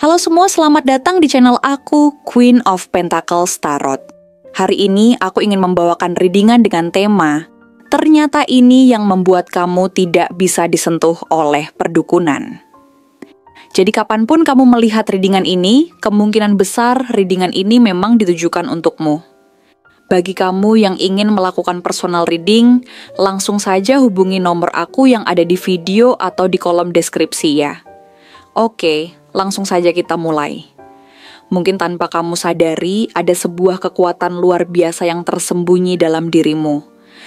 Halo semua, selamat datang di channel aku, Queen of Pentacles Tarot. Hari ini aku ingin membawakan readingan dengan tema ternyata ini yang membuat kamu tidak bisa disentuh oleh perdukunan. Jadi kapanpun kamu melihat readingan ini, kemungkinan besar readingan ini memang ditujukan untukmu. Bagi kamu yang ingin melakukan personal reading, langsung saja hubungi nomor aku yang ada di video atau di kolom deskripsi ya. Oke, langsung saja kita mulai. Mungkin tanpa kamu sadari, ada sebuah kekuatan luar biasa yang tersembunyi dalam dirimu.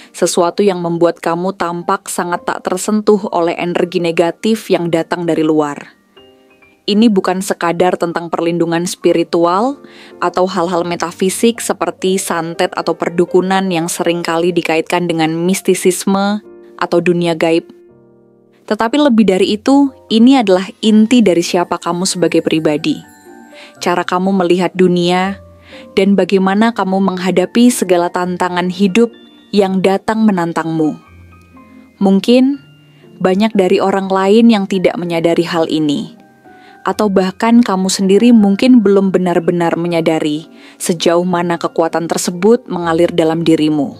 Sesuatu yang membuat kamu tampak sangat tak tersentuh oleh energi negatif yang datang dari luar. Ini bukan sekadar tentang perlindungan spiritual atau hal-hal metafisik seperti santet atau perdukunan yang seringkali dikaitkan dengan mistisisme atau dunia gaib. Tetapi lebih dari itu, ini adalah inti dari siapa kamu sebagai pribadi. Cara kamu melihat dunia, dan bagaimana kamu menghadapi segala tantangan hidup yang datang menantangmu. Mungkin banyak dari orang lain yang tidak menyadari hal ini, atau bahkan kamu sendiri mungkin belum benar-benar menyadari sejauh mana kekuatan tersebut mengalir dalam dirimu.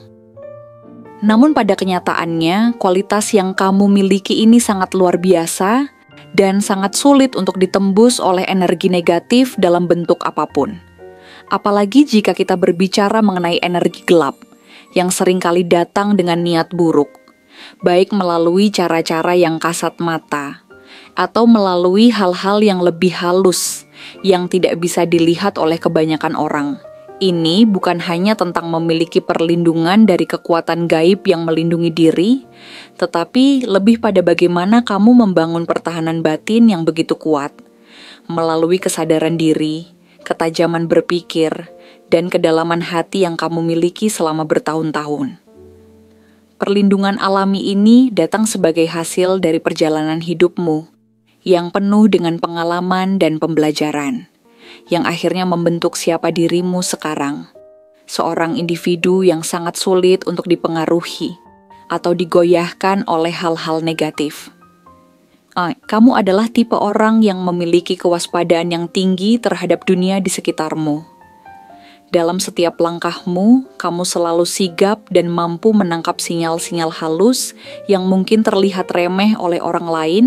Namun pada kenyataannya, kualitas yang kamu miliki ini sangat luar biasa dan sangat sulit untuk ditembus oleh energi negatif dalam bentuk apapun. Apalagi jika kita berbicara mengenai energi gelap, yang seringkali datang dengan niat buruk, baik melalui cara-cara yang kasat mata, atau melalui hal-hal yang lebih halus, yang tidak bisa dilihat oleh kebanyakan orang. Ini bukan hanya tentang memiliki perlindungan dari kekuatan gaib yang melindungi diri, tetapi lebih pada bagaimana kamu membangun pertahanan batin yang begitu kuat, melalui kesadaran diri, ketajaman berpikir, dan kedalaman hati yang kamu miliki selama bertahun-tahun. Perlindungan alami ini datang sebagai hasil dari perjalanan hidupmu, yang penuh dengan pengalaman dan pembelajaran, yang akhirnya membentuk siapa dirimu sekarang. Seorang individu yang sangat sulit untuk dipengaruhi, atau digoyahkan oleh hal-hal negatif. Kamu adalah tipe orang yang memiliki kewaspadaan yang tinggi terhadap dunia di sekitarmu. Dalam setiap langkahmu, kamu selalu sigap dan mampu menangkap sinyal-sinyal halus yang mungkin terlihat remeh oleh orang lain,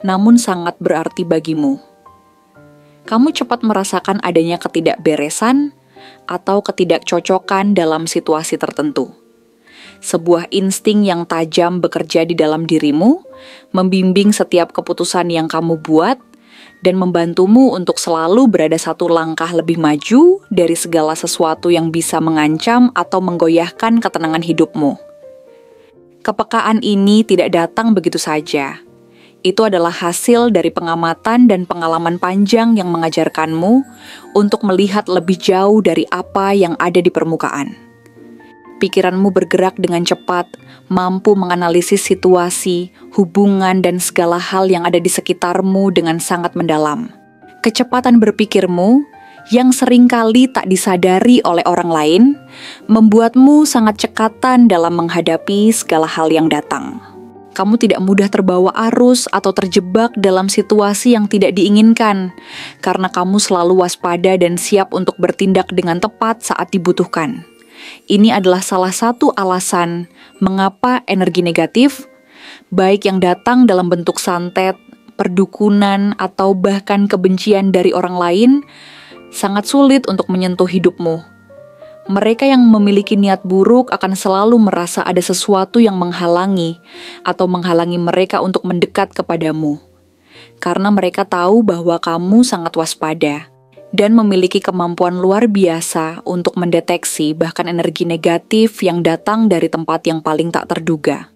namun sangat berarti bagimu. Kamu cepat merasakan adanya ketidakberesan atau ketidakcocokan dalam situasi tertentu. Sebuah insting yang tajam bekerja di dalam dirimu, membimbing setiap keputusan yang kamu buat, dan membantumu untuk selalu berada satu langkah lebih maju dari segala sesuatu yang bisa mengancam atau menggoyahkan ketenangan hidupmu. Kepekaan ini tidak datang begitu saja. Itu adalah hasil dari pengamatan dan pengalaman panjang yang mengajarkanmu untuk melihat lebih jauh dari apa yang ada di permukaan. Pikiranmu bergerak dengan cepat, mampu menganalisis situasi, hubungan, dan segala hal yang ada di sekitarmu dengan sangat mendalam. Kecepatan berpikirmu, yang seringkali tak disadari oleh orang lain, membuatmu sangat cekatan dalam menghadapi segala hal yang datang. Kamu tidak mudah terbawa arus atau terjebak dalam situasi yang tidak diinginkan, karena kamu selalu waspada dan siap untuk bertindak dengan tepat saat dibutuhkan. Ini adalah salah satu alasan mengapa energi negatif, baik yang datang dalam bentuk santet, perdukunan, atau bahkan kebencian dari orang lain, sangat sulit untuk menyentuh hidupmu. Mereka yang memiliki niat buruk akan selalu merasa ada sesuatu yang menghalangi atau menghalangi mereka untuk mendekat kepadamu, karena mereka tahu bahwa kamu sangat waspada dan memiliki kemampuan luar biasa untuk mendeteksi bahkan energi negatif yang datang dari tempat yang paling tak terduga.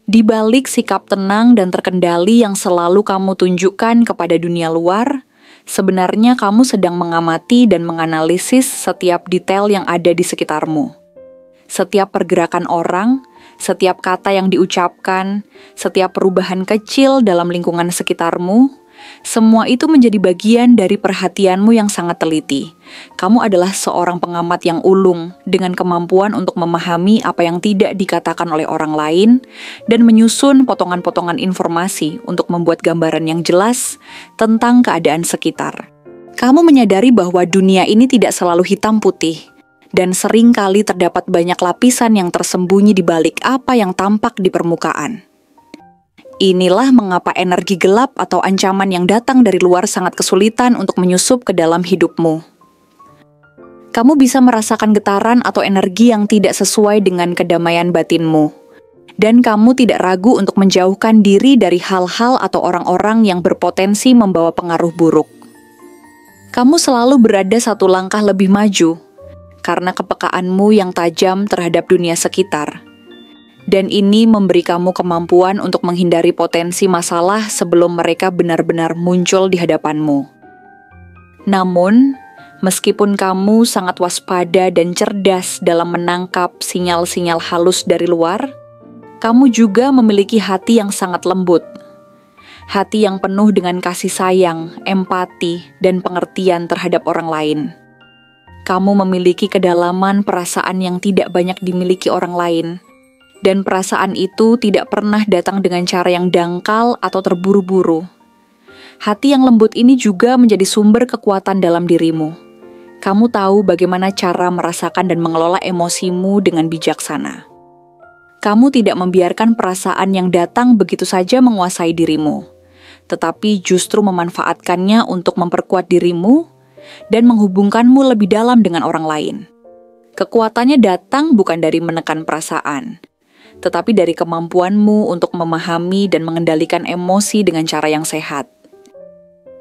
Di balik sikap tenang dan terkendali yang selalu kamu tunjukkan kepada dunia luar, sebenarnya kamu sedang mengamati dan menganalisis setiap detail yang ada di sekitarmu. Setiap pergerakan orang, setiap kata yang diucapkan, setiap perubahan kecil dalam lingkungan sekitarmu, Semua itu menjadi bagian dari perhatianmu yang sangat teliti. Kamu adalah seorang pengamat yang ulung, dengan kemampuan untuk memahami apa yang tidak dikatakan oleh orang lain, dan menyusun potongan-potongan informasi untuk membuat gambaran yang jelas tentang keadaan sekitar. Kamu menyadari bahwa dunia ini tidak selalu hitam putih, dan sering kali terdapat banyak lapisan yang tersembunyi di balik apa yang tampak di permukaan. Inilah mengapa energi gelap atau ancaman yang datang dari luar sangat kesulitan untuk menyusup ke dalam hidupmu. Kamu bisa merasakan getaran atau energi yang tidak sesuai dengan kedamaian batinmu, dan kamu tidak ragu untuk menjauhkan diri dari hal-hal atau orang-orang yang berpotensi membawa pengaruh buruk. Kamu selalu berada satu langkah lebih maju, karena kepekaanmu yang tajam terhadap dunia sekitar. Dan ini memberi kamu kemampuan untuk menghindari potensi masalah sebelum mereka benar-benar muncul di hadapanmu. Namun, meskipun kamu sangat waspada dan cerdas dalam menangkap sinyal-sinyal halus dari luar, kamu juga memiliki hati yang sangat lembut. Hati yang penuh dengan kasih sayang, empati, dan pengertian terhadap orang lain. Kamu memiliki kedalaman perasaan yang tidak banyak dimiliki orang lain. Dan perasaan itu tidak pernah datang dengan cara yang dangkal atau terburu-buru. Hati yang lembut ini juga menjadi sumber kekuatan dalam dirimu. Kamu tahu bagaimana cara merasakan dan mengelola emosimu dengan bijaksana. Kamu tidak membiarkan perasaan yang datang begitu saja menguasai dirimu, tetapi justru memanfaatkannya untuk memperkuat dirimu dan menghubungkanmu lebih dalam dengan orang lain. Kekuatannya datang bukan dari menekan perasaan, tetapi dari kemampuanmu untuk memahami dan mengendalikan emosi dengan cara yang sehat.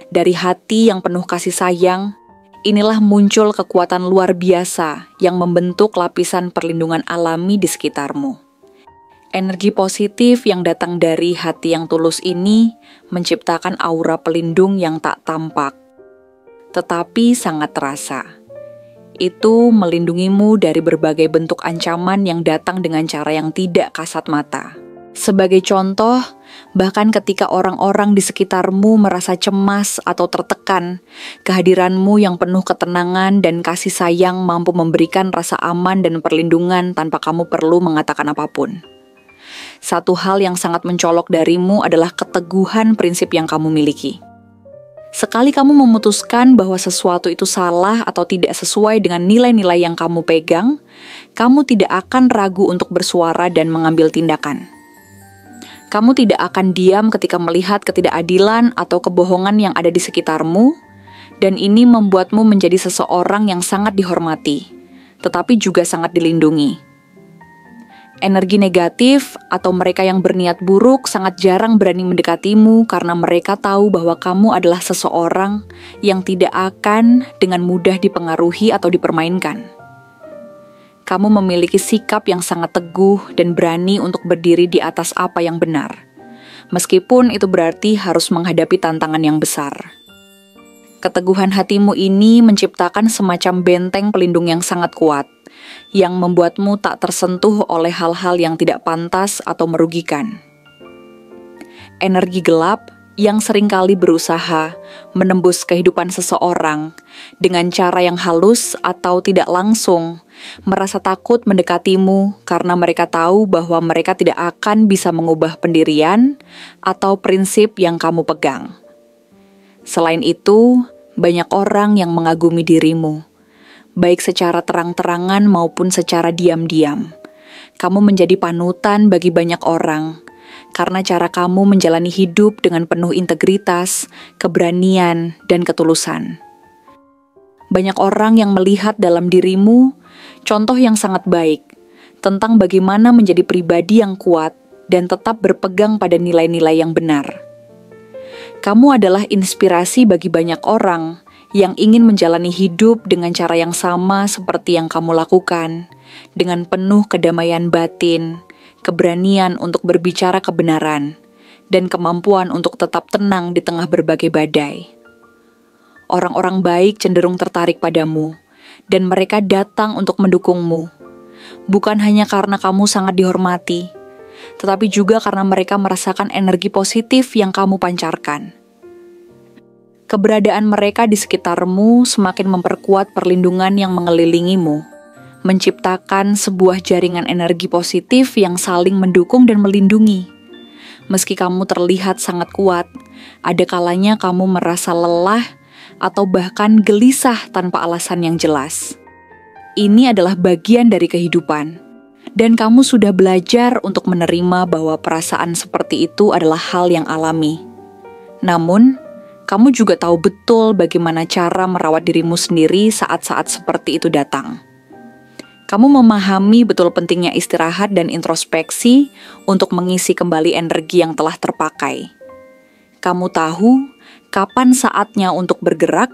Dari hati yang penuh kasih sayang, inilah muncul kekuatan luar biasa yang membentuk lapisan perlindungan alami di sekitarmu. Energi positif yang datang dari hati yang tulus ini menciptakan aura pelindung yang tak tampak, tetapi sangat terasa. Itu melindungimu dari berbagai bentuk ancaman yang datang dengan cara yang tidak kasat mata. Sebagai contoh, bahkan ketika orang-orang di sekitarmu merasa cemas atau tertekan, kehadiranmu yang penuh ketenangan dan kasih sayang mampu memberikan rasa aman dan perlindungan tanpa kamu perlu mengatakan apapun. Satu hal yang sangat mencolok darimu adalah keteguhan prinsip yang kamu miliki. Sekali kamu memutuskan bahwa sesuatu itu salah atau tidak sesuai dengan nilai-nilai yang kamu pegang, kamu tidak akan ragu untuk bersuara dan mengambil tindakan. Kamu tidak akan diam ketika melihat ketidakadilan atau kebohongan yang ada di sekitarmu, dan ini membuatmu menjadi seseorang yang sangat dihormati, tetapi juga sangat dilindungi. Energi negatif atau mereka yang berniat buruk sangat jarang berani mendekatimu karena mereka tahu bahwa kamu adalah seseorang yang tidak akan dengan mudah dipengaruhi atau dipermainkan. Kamu memiliki sikap yang sangat teguh dan berani untuk berdiri di atas apa yang benar, meskipun itu berarti harus menghadapi tantangan yang besar. Keteguhan hatimu ini menciptakan semacam benteng pelindung yang sangat kuat, yang membuatmu tak tersentuh oleh hal-hal yang tidak pantas atau merugikan. Energi gelap yang seringkali berusaha menembus kehidupan seseorang dengan cara yang halus atau tidak langsung, merasa takut mendekatimu karena mereka tahu bahwa mereka tidak akan bisa mengubah pendirian atau prinsip yang kamu pegang. Selain itu, banyak orang yang mengagumi dirimu, baik secara terang-terangan maupun secara diam-diam. Kamu menjadi panutan bagi banyak orang, karena cara kamu menjalani hidup dengan penuh integritas, keberanian, dan ketulusan. Banyak orang yang melihat dalam dirimu contoh yang sangat baik tentang bagaimana menjadi pribadi yang kuat dan tetap berpegang pada nilai-nilai yang benar. Kamu adalah inspirasi bagi banyak orang yang ingin menjalani hidup dengan cara yang sama seperti yang kamu lakukan, dengan penuh kedamaian batin, keberanian untuk berbicara kebenaran, dan kemampuan untuk tetap tenang di tengah berbagai badai. Orang-orang baik cenderung tertarik padamu, dan mereka datang untuk mendukungmu, bukan hanya karena kamu sangat dihormati, tetapi juga karena mereka merasakan energi positif yang kamu pancarkan. Keberadaan mereka di sekitarmu semakin memperkuat perlindungan yang mengelilingimu, menciptakan sebuah jaringan energi positif yang saling mendukung dan melindungi. Meski kamu terlihat sangat kuat, ada kalanya kamu merasa lelah atau bahkan gelisah tanpa alasan yang jelas. Ini adalah bagian dari kehidupan, dan kamu sudah belajar untuk menerima bahwa perasaan seperti itu adalah hal yang alami. Namun, kamu juga tahu betul bagaimana cara merawat dirimu sendiri saat-saat seperti itu datang. Kamu memahami betul pentingnya istirahat dan introspeksi untuk mengisi kembali energi yang telah terpakai. Kamu tahu kapan saatnya untuk bergerak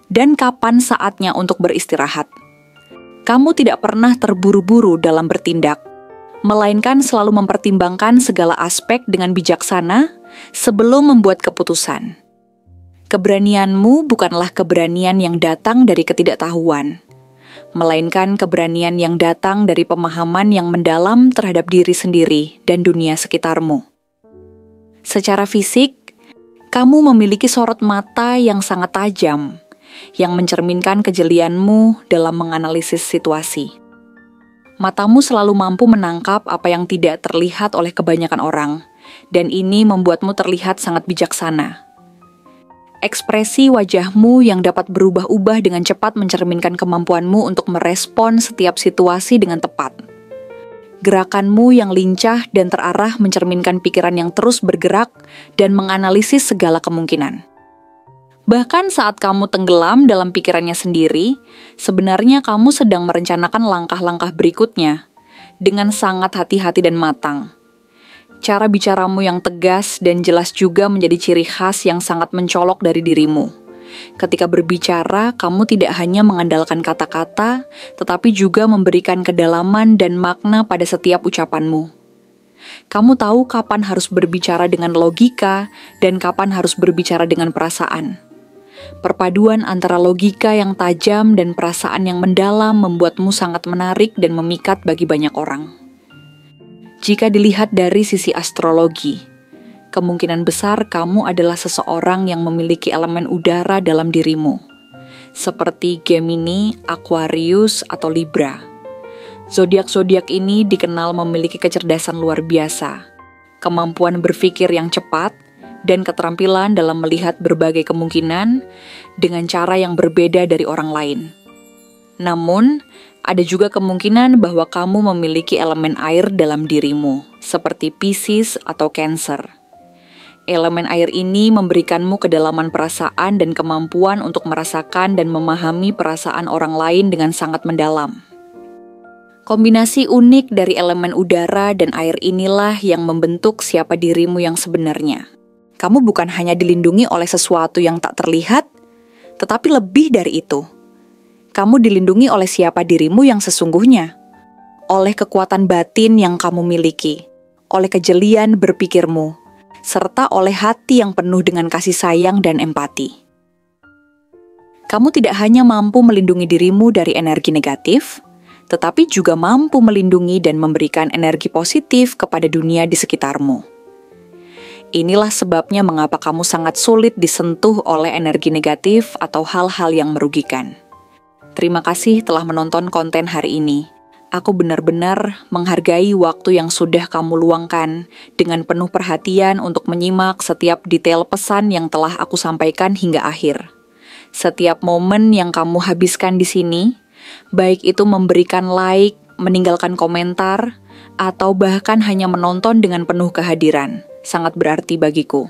dan kapan saatnya untuk beristirahat. Kamu tidak pernah terburu-buru dalam bertindak, melainkan selalu mempertimbangkan segala aspek dengan bijaksana sebelum membuat keputusan. Keberanianmu bukanlah keberanian yang datang dari ketidaktahuan, melainkan keberanian yang datang dari pemahaman yang mendalam terhadap diri sendiri dan dunia sekitarmu. Secara fisik, kamu memiliki sorot mata yang sangat tajam, yang mencerminkan kejelianmu dalam menganalisis situasi. Matamu selalu mampu menangkap apa yang tidak terlihat oleh kebanyakan orang, dan ini membuatmu terlihat sangat bijaksana. Ekspresi wajahmu yang dapat berubah-ubah dengan cepat mencerminkan kemampuanmu untuk merespon setiap situasi dengan tepat. Gerakanmu yang lincah dan terarah mencerminkan pikiran yang terus bergerak dan menganalisis segala kemungkinan. Bahkan saat kamu tenggelam dalam pikirannya sendiri, sebenarnya kamu sedang merencanakan langkah-langkah berikutnya dengan sangat hati-hati dan matang. Cara bicaramu yang tegas dan jelas juga menjadi ciri khas yang sangat mencolok dari dirimu. Ketika berbicara, kamu tidak hanya mengandalkan kata-kata, tetapi juga memberikan kedalaman dan makna pada setiap ucapanmu. Kamu tahu kapan harus berbicara dengan logika dan kapan harus berbicara dengan perasaan. Perpaduan antara logika yang tajam dan perasaan yang mendalam membuatmu sangat menarik dan memikat bagi banyak orang. Jika dilihat dari sisi astrologi, kemungkinan besar kamu adalah seseorang yang memiliki elemen udara dalam dirimu, seperti Gemini, Aquarius, atau Libra. Zodiak-zodiak ini dikenal memiliki kecerdasan luar biasa, kemampuan berpikir yang cepat, dan keterampilan dalam melihat berbagai kemungkinan dengan cara yang berbeda dari orang lain. Namun, ada juga kemungkinan bahwa kamu memiliki elemen air dalam dirimu, seperti Pisces atau Cancer. Elemen air ini memberikanmu kedalaman perasaan dan kemampuan untuk merasakan dan memahami perasaan orang lain dengan sangat mendalam. Kombinasi unik dari elemen udara dan air inilah yang membentuk siapa dirimu yang sebenarnya. Kamu bukan hanya dilindungi oleh sesuatu yang tak terlihat, tetapi lebih dari itu. Kamu dilindungi oleh siapa dirimu yang sesungguhnya, oleh kekuatan batin yang kamu miliki, oleh kejelian berpikirmu, serta oleh hati yang penuh dengan kasih sayang dan empati. Kamu tidak hanya mampu melindungi dirimu dari energi negatif, tetapi juga mampu melindungi dan memberikan energi positif kepada dunia di sekitarmu. Inilah sebabnya mengapa kamu sangat sulit disentuh oleh energi negatif atau hal-hal yang merugikan. Terima kasih telah menonton konten hari ini. Aku benar-benar menghargai waktu yang sudah kamu luangkan dengan penuh perhatian untuk menyimak setiap detail pesan yang telah aku sampaikan hingga akhir. Setiap momen yang kamu habiskan di sini, baik itu memberikan like, meninggalkan komentar, atau bahkan hanya menonton dengan penuh kehadiran, sangat berarti bagiku.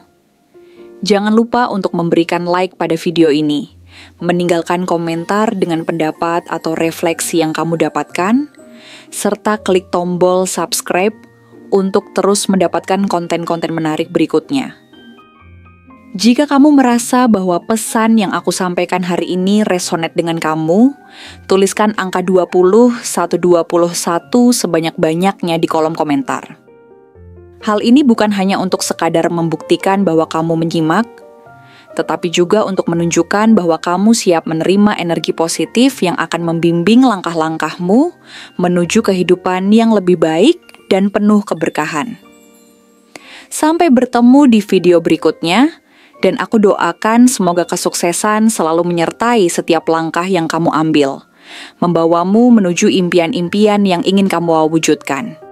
Jangan lupa untuk memberikan like pada video ini, meninggalkan komentar dengan pendapat atau refleksi yang kamu dapatkan, serta klik tombol subscribe untuk terus mendapatkan konten-konten menarik berikutnya. Jika kamu merasa bahwa pesan yang aku sampaikan hari ini resonate dengan kamu, tuliskan angka 20 121 sebanyak-banyaknya di kolom komentar. Hal ini bukan hanya untuk sekadar membuktikan bahwa kamu menyimak, tetapi juga untuk menunjukkan bahwa kamu siap menerima energi positif yang akan membimbing langkah-langkahmu menuju kehidupan yang lebih baik dan penuh keberkahan. Sampai bertemu di video berikutnya, Dan aku doakan semoga kesuksesan selalu menyertai setiap langkah yang kamu ambil, membawamu menuju impian-impian yang ingin kamu wujudkan.